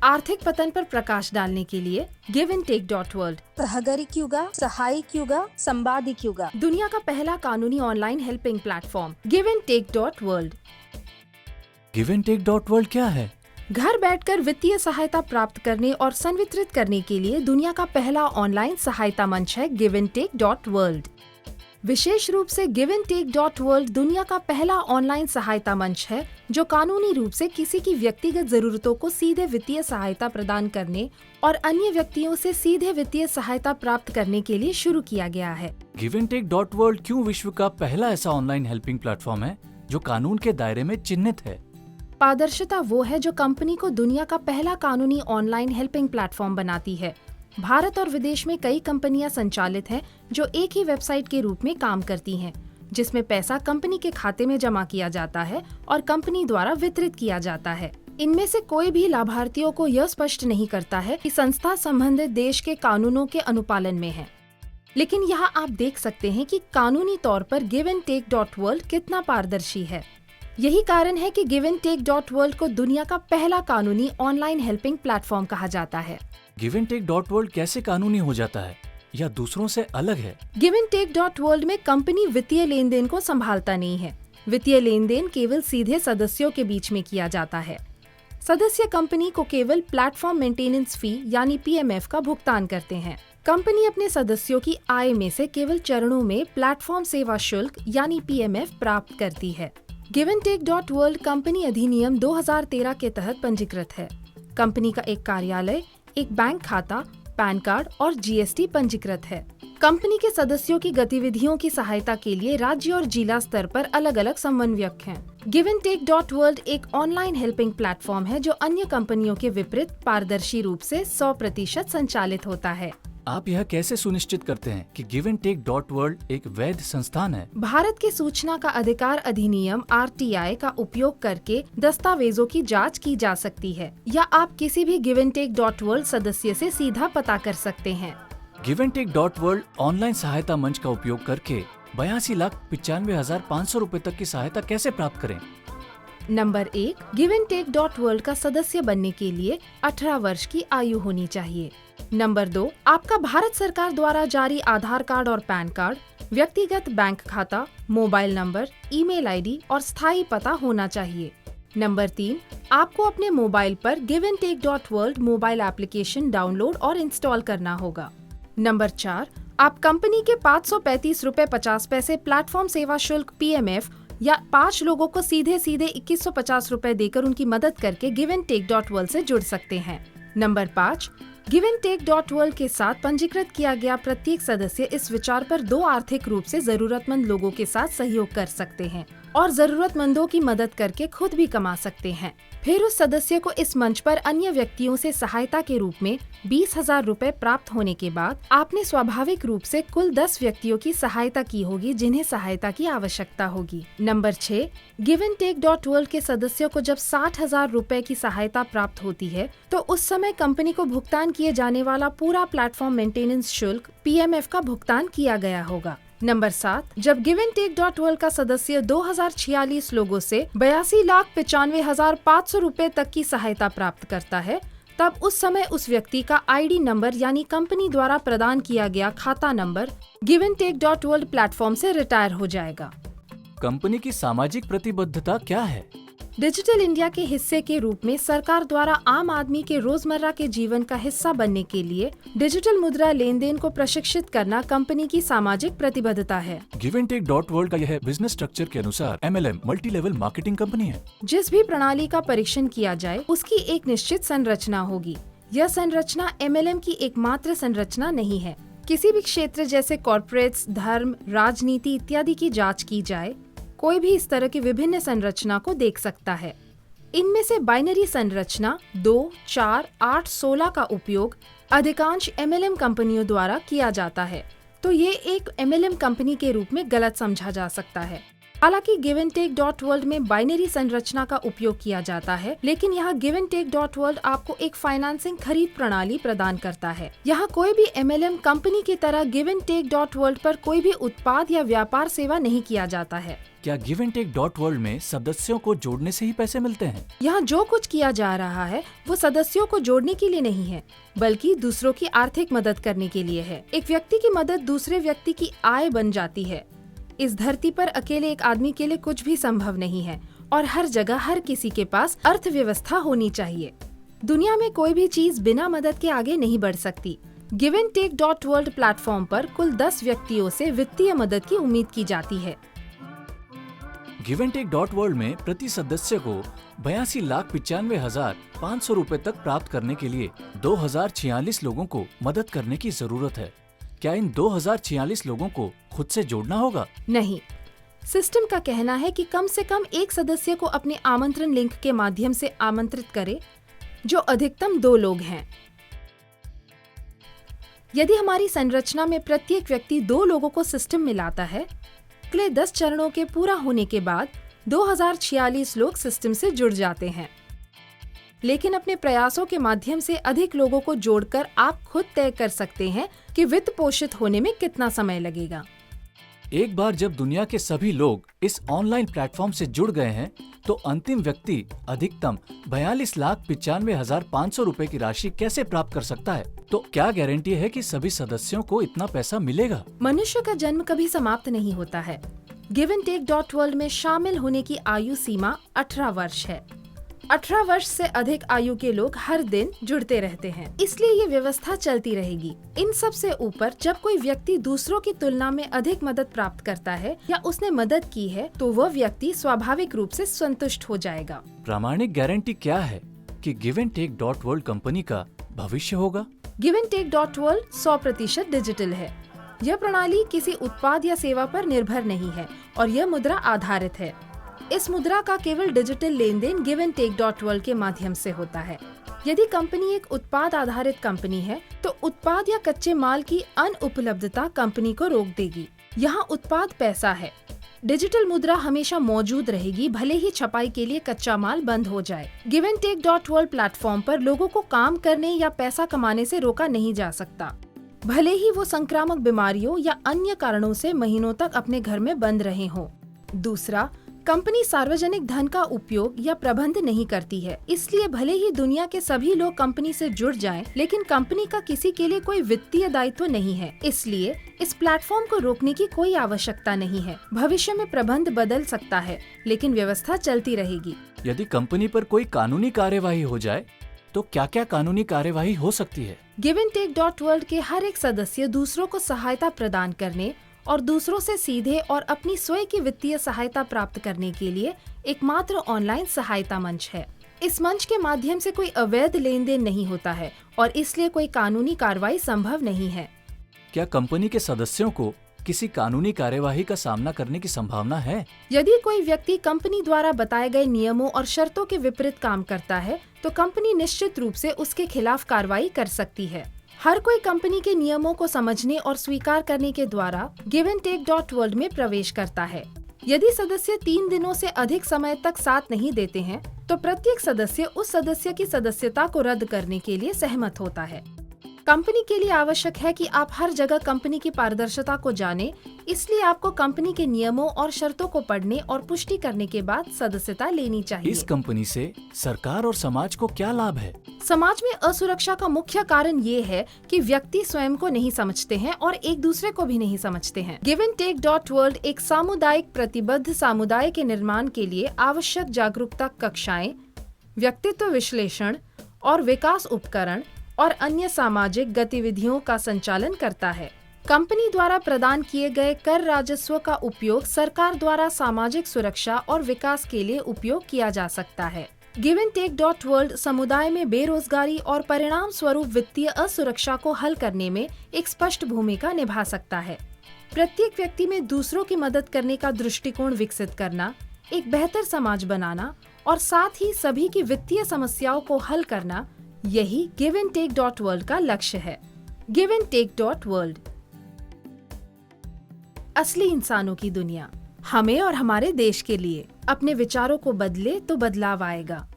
आर्थिक पतन पर प्रकाश डालने के लिए giveandtake.world प्रहगरिक युगा, सहायिक युगा, संवादिक युगा, दुनिया का पहला कानूनी online helping platform giveandtake.world। giveandtake.world क्या है? घर बैठकर वित्तीय सहायता प्राप्त करने और संवितरित करने के लिए दुनिया का पहला ऑनलाइन सहायता मंच है giveandtake.world। विशेष रूप से giveandtake.world दुनिया का पहला ऑनलाइन सहायता मंच है जो कानूनी रूप से किसी की व्यक्तिगत जरूरतों को सीधे वित्तीय सहायता प्रदान करने और अन्य व्यक्तियों से सीधे वित्तीय सहायता प्राप्त करने के लिए शुरू किया गया है। giveandtake.world क्यों विश्व का पहला ऐसा ऑनलाइन हेल्पिंग प्लेटफॉर्म है जो कानून के दायरे में चिन्हित है? पारदर्शिता वो है जो कंपनी को दुनिया का पहला कानूनी ऑनलाइन हेल्पिंग प्लेटफॉर्म बनाती है। भारत और विदेश में कई कंपनियां संचालित हैं जो एक ही वेबसाइट के रूप में काम करती हैं, जिसमें पैसा कंपनी के खाते में जमा किया जाता है और कंपनी द्वारा वितरित किया जाता है। इनमें से कोई भी लाभार्थियों को यह स्पष्ट नहीं करता है कि संस्था संबंधित देश के कानूनों के अनुपालन में है। लेकिन यहाँ आप देख सकते हैं कि कानूनी तौर पर giveandtake.world कितना पारदर्शी है। यही कारण है कि giveandtake.world को दुनिया का पहला कानूनी ऑनलाइन हेल्पिंग प्लेटफॉर्म कहा जाता है। giveandtake.world कैसे कानूनी हो जाता है या दूसरों से अलग है? giveandtake.world में कंपनी वित्तीय लेन देन को संभालता नहीं है। वित्तीय लेन देन केवल सीधे सदस्यों के बीच में किया जाता है। सदस्य कंपनी को केवल प्लेटफॉर्म मेंटेनेंस फी यानी PMF का भुगतान करते हैं। कंपनी अपने सदस्यों की आय में से केवल चरणों में प्लेटफॉर्म सेवा शुल्क यानी PMF प्राप्त करती है। giveandtake.world कंपनी अधिनियम 2013 के तहत पंजीकृत है। कंपनी का एक कार्यालय, एक बैंक खाता, पैन कार्ड और GST पंजीकृत है। कंपनी के सदस्यों की गतिविधियों की सहायता के लिए राज्य और जिला स्तर पर अलग अलग समन्वयक हैं। giveandtake.world एक ऑनलाइन हेल्पिंग प्लेटफॉर्म है जो अन्य कंपनियों के विपरीत पारदर्शी रूप से 100% संचालित होता है। आप यह कैसे सुनिश्चित करते हैं कि giveandtake.world एक वैध संस्थान है? भारत के सूचना का अधिकार अधिनियम RTI का उपयोग करके दस्तावेजों की जांच की जा सकती है या आप किसी भी giveandtake.world सदस्य से सीधा पता कर सकते हैं। giveandtake.world ऑनलाइन सहायता मंच का उपयोग करके 82,95,500 रूपए तक की सहायता कैसे प्राप्त करें? नंबर 1, giveandtake.world का सदस्य बनने के लिए 18 वर्ष की आयु होनी चाहिए। नंबर 2, आपका भारत सरकार द्वारा जारी आधार कार्ड और पैन कार्ड, व्यक्तिगत बैंक खाता, मोबाइल नंबर, ईमेल ID और स्थायी पता होना चाहिए। नंबर 3, आपको अपने मोबाइल पर giveandtake.world मोबाइल एप्लीकेशन डाउनलोड और इंस्टॉल करना होगा। नंबर 4, आप कंपनी के 535 रुपए 50 पैसे प्लेटफॉर्म सेवा शुल्क PMF या 5 लोगों को सीधे 2150 रुपए देकर उनकी मदद करके giveandtake.world से जुड़ सकते हैं। नंबर 5, giveandtake.world के साथ पंजीकृत किया गया प्रत्येक सदस्य इस विचार पर 2 आर्थिक रूप से जरूरतमंद लोगों के साथ सहयोग कर सकते हैं और जरूरतमंदों की मदद करके खुद भी कमा सकते हैं। फिर उस सदस्य को इस मंच पर अन्य व्यक्तियों से सहायता के रूप में 20,000 रुपए प्राप्त होने के बाद आपने स्वाभाविक रूप से कुल 10 व्यक्तियों की सहायता की होगी जिन्हें सहायता की आवश्यकता होगी। नंबर 6, giveandtake.world के सदस्यों को जब 60,000 रुपए की सहायता प्राप्त होती है तो उस समय कंपनी को भुगतान किए जाने वाला पूरा प्लेटफॉर्म मेंटेनेंस शुल्क PMF का भुगतान किया गया होगा। नंबर 7, जब giveandtake.world का सदस्य 2046 लोगों से 82,95,500 रुपए तक की सहायता प्राप्त करता है तब उस समय उस व्यक्ति का ID नंबर यानी कंपनी द्वारा प्रदान किया गया खाता नंबर giveandtake.world प्लेटफॉर्म से रिटायर हो जाएगा। कंपनी की सामाजिक प्रतिबद्धता क्या है? डिजिटल इंडिया के हिस्से के रूप में सरकार द्वारा आम आदमी के रोजमर्रा के जीवन का हिस्सा बनने के लिए डिजिटल मुद्रा लेन देन को प्रशिक्षित करना कंपनी की सामाजिक प्रतिबद्धता है। giveandtake.world का यह बिजनेस स्ट्रक्चर के अनुसार MLM multi level marketing company है। जिस भी प्रणाली का परीक्षण किया जाए उसकी एक निश्चित संरचना होगी। यह संरचना MLM की एकमात्र संरचना नहीं है। किसी भी क्षेत्र जैसे कॉर्पोरेट्स, धर्म, राजनीति इत्यादि की जाँच की जाए, कोई भी इस तरह की विभिन्न संरचना को देख सकता है। इनमें से बाइनरी संरचना 2, 4, 8, 16 का उपयोग अधिकांश MLM कंपनियों द्वारा किया जाता है, तो ये एक MLM कंपनी के रूप में गलत समझा जा सकता है। हालांकि give and take dot world में बाइनरी संरचना का उपयोग किया जाता है, लेकिन यहाँ give and take dot world आपको एक फाइनेंसिंग खरीद प्रणाली प्रदान करता है। यहाँ कोई भी MLM कंपनी की तरह give and take dot world पर कोई भी उत्पाद या व्यापार सेवा नहीं किया जाता है। क्या give and take dot world में सदस्यों को जोड़ने से ही पैसे मिलते हैं? यहाँ जो कुछ किया जा रहा है वो सदस्यों को जोड़ने के लिए नहीं है, बल्कि दूसरों की आर्थिक मदद करने के लिए है। एक व्यक्ति की मदद दूसरे व्यक्ति की आय बन जाती है। इस धरती पर अकेले एक आदमी के लिए कुछ भी संभव नहीं है और हर जगह हर किसी के पास अर्थव्यवस्था होनी चाहिए। दुनिया में कोई भी चीज बिना मदद के आगे नहीं बढ़ सकती। Give and take dot world platform पर कुल 10 व्यक्तियों से वित्तीय मदद की उम्मीद की जाती है। Give and take dot world में प्रति सदस्य को 82,95,500 रूपए तक प्राप्त करने के लिए 2046 लोगों को मदद करने की जरूरत है। क्या इन 2046 लोगों को खुद से जोड़ना होगा? नहीं, सिस्टम का कहना है कि कम से कम एक सदस्य को अपने आमंत्रण लिंक के माध्यम से आमंत्रित करे, जो अधिकतम 2 लोग हैं। यदि हमारी संरचना में प्रत्येक व्यक्ति 2 लोगों को सिस्टम में लाता है, अगले 10 चरणों के पूरा होने के बाद 2046 लोग सिस्टम से जुड़ जाते हैं। लेकिन अपने प्रयासों के माध्यम से अधिक लोगों को जोड़कर आप खुद तय कर सकते हैं कि वित्त पोषित होने में कितना समय लगेगा। एक बार जब दुनिया के सभी लोग इस ऑनलाइन प्लेटफॉर्म से जुड़ गए हैं, तो अंतिम व्यक्ति अधिकतम 42,95,500 रूपए की राशि कैसे प्राप्त कर सकता है? तो क्या गारंटी है कि सभी सदस्यों को इतना पैसा मिलेगा? मनुष्य का जन्म कभी समाप्त नहीं होता है। Give and take dot world में शामिल होने की आयु सीमा 18 वर्ष है। 18 वर्ष से अधिक आयु के लोग हर दिन जुड़ते रहते हैं, इसलिए ये व्यवस्था चलती रहेगी। इन सब से ऊपर जब कोई व्यक्ति दूसरों की तुलना में अधिक मदद प्राप्त करता है या उसने मदद की है, तो वह व्यक्ति स्वाभाविक रूप से संतुष्ट हो जाएगा। प्रामाणिक गारंटी क्या है कि give and take dot world company का भविष्य होगा? Give and take dot world 100% digital है। यह प्रणाली किसी उत्पाद या सेवा पर निर्भर नहीं है और यह मुद्रा आधारित है। इस मुद्रा का केवल डिजिटल लेन देन give and take dot world के माध्यम से होता है। यदि कंपनी एक उत्पाद आधारित कंपनी है, तो उत्पाद या कच्चे माल की अनुपलब्धता कंपनी को रोक देगी। यहाँ उत्पाद पैसा है। डिजिटल मुद्रा हमेशा मौजूद रहेगी, भले ही छपाई के लिए कच्चा माल बंद हो जाए। Give and take dot world platform पर लोगों को काम करने या पैसा कमाने से रोका नहीं जा सकता, भले ही वो संक्रामक बीमारियों या अन्य कारणों से महीनों तक अपने घर में बंद रहे हों। दूसरा, कंपनी सार्वजनिक धन का उपयोग या प्रबंध नहीं करती है, इसलिए भले ही दुनिया के सभी लोग कंपनी से जुड़ जाएं, लेकिन कंपनी का किसी के लिए कोई वित्तीय दायित्व नहीं है। इसलिए इस प्लेटफॉर्म को रोकने की कोई आवश्यकता नहीं है। भविष्य में प्रबंध बदल सकता है, लेकिन व्यवस्था चलती रहेगी। यदि कंपनी पर कोई कानूनी कार्यवाही हो जाए, तो क्या क्या कानूनी कार्यवाही हो सकती है? Give and take dot world के हर एक सदस्य दूसरों को सहायता प्रदान करने और दूसरों से सीधे और अपनी स्वयं की वित्तीय सहायता प्राप्त करने के लिए एकमात्र ऑनलाइन सहायता मंच है। इस मंच के माध्यम से कोई अवैध लेन देन नहीं होता है और इसलिए कोई कानूनी कार्रवाई संभव नहीं है। क्या कंपनी के सदस्यों को किसी कानूनी कार्यवाही का सामना करने की संभावना है? यदि कोई व्यक्ति कंपनी द्वारा बताए गए नियमों और शर्तों के विपरीत काम करता है, तो कंपनी निश्चित रूप से उसके खिलाफ कार्रवाई कर सकती है। हर कोई कंपनी के नियमों को समझने और स्वीकार करने के द्वारा give and take dot world में प्रवेश करता है। यदि सदस्य 3 दिनों से अधिक समय तक साथ नहीं देते हैं, तो प्रत्येक सदस्य उस सदस्य की सदस्यता को रद्द करने के लिए सहमत होता है। कंपनी के लिए आवश्यक है कि आप हर जगह कंपनी की पारदर्शिता को जानें, इसलिए आपको कंपनी के नियमों और शर्तों को पढ़ने और पुष्टि करने के बाद सदस्यता लेनी चाहिए। इस कंपनी से सरकार और समाज को क्या लाभ है? समाज में असुरक्षा का मुख्य कारण ये है कि व्यक्ति स्वयं को नहीं समझते हैं और एक दूसरे को भी नहीं समझते हैं। Give and take dot world एक सामुदायिक प्रतिबद्ध समुदाय के निर्माण के लिए आवश्यक जागरूकता कक्षाएं, व्यक्तित्व विश्लेषण और विकास उपकरण और अन्य सामाजिक गतिविधियों का संचालन करता है। कंपनी द्वारा प्रदान किए गए कर राजस्व का उपयोग सरकार द्वारा सामाजिक सुरक्षा और विकास के लिए उपयोग किया जा सकता है। Give and take dot world समुदाय में बेरोजगारी और परिणाम स्वरूप वित्तीय असुरक्षा को हल करने में एक स्पष्ट भूमिका निभा सकता है। प्रत्येक व्यक्ति में दूसरों की मदद करने का दृष्टिकोण विकसित करना, एक बेहतर समाज बनाना और साथ ही सभी की वित्तीय समस्याओं को हल करना, यही give and take dot world का लक्ष्य है। Give and take dot world, असली इंसानों की दुनिया। हमें और हमारे देश के लिए। अपने विचारों को बदले तो बदलाव आएगा।